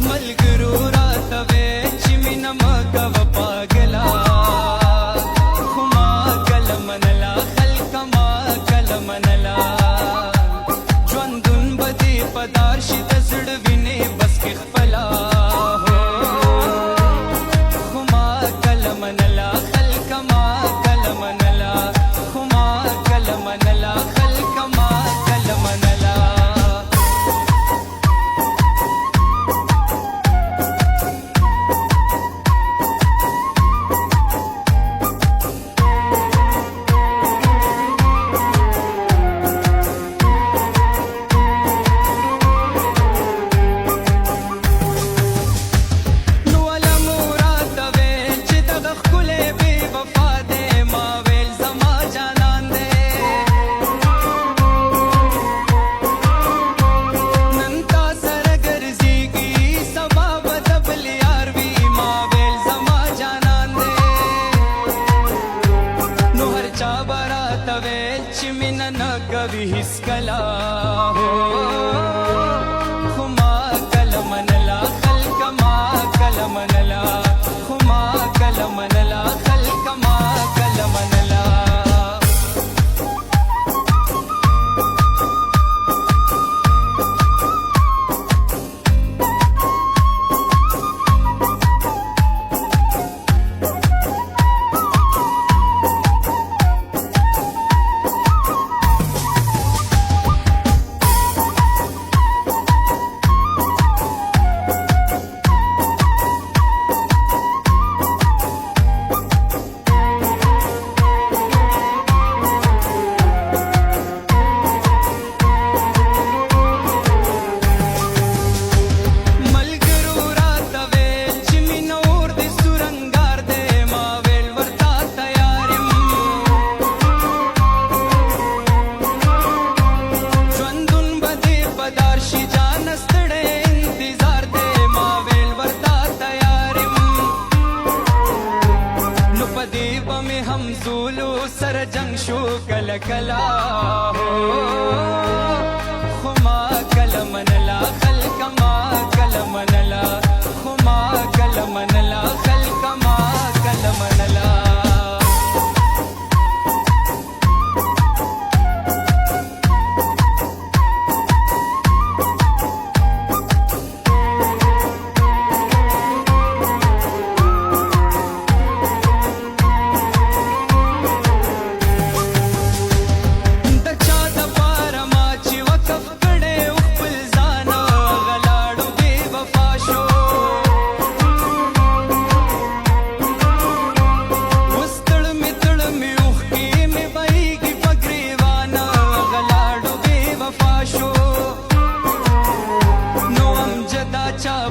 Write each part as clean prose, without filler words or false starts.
ملګرو راته وې چې مینه مه کوه پاګلا خو ما کله منله خلکه ما کله منله ژوندون به دې په دار شي د زړه وینې بس کې خپله خو ما کله منله خلکه ما کله منله خو ما کله منله خلکه ما کله منله कभी हिस्कला हो खुमा कल मनला खल्क मा कल मनला खुमा कल मनला खल्क मा कल मनला हम ज़ूलू सर जंग शो कल कला हो खुमा कल मनला खल्क मा कल मनला खुमा कल मनला खल्क मा कल मनला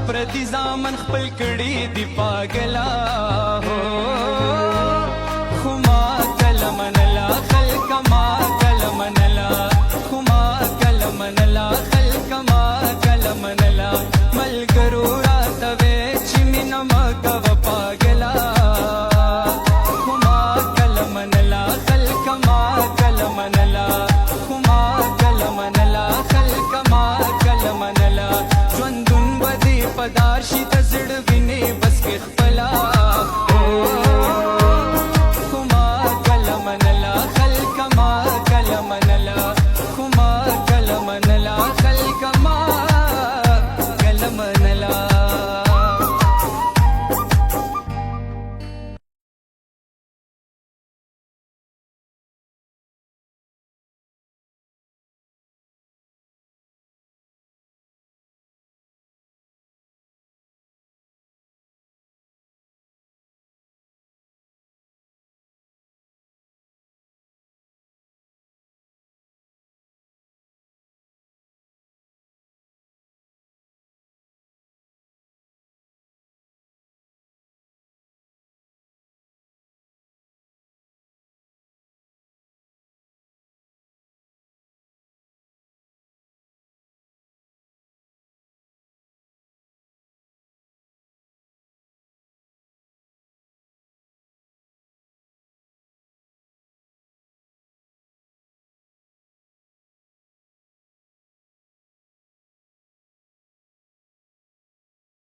प्रति ज़ामन खपल कड़ी दी पागला हो खुमा कल मनला खल्क मा कल मनला खुमा कल मनला खल्क मा कल मनला मलगरू राते वे चिमिन मगव पागला खुमा कल मनला खल्क मा कल मनला खुमा कल मनला खल्क मा कल मनला ژوندون بدی پدار شي د زړه وینې بس کې خپلا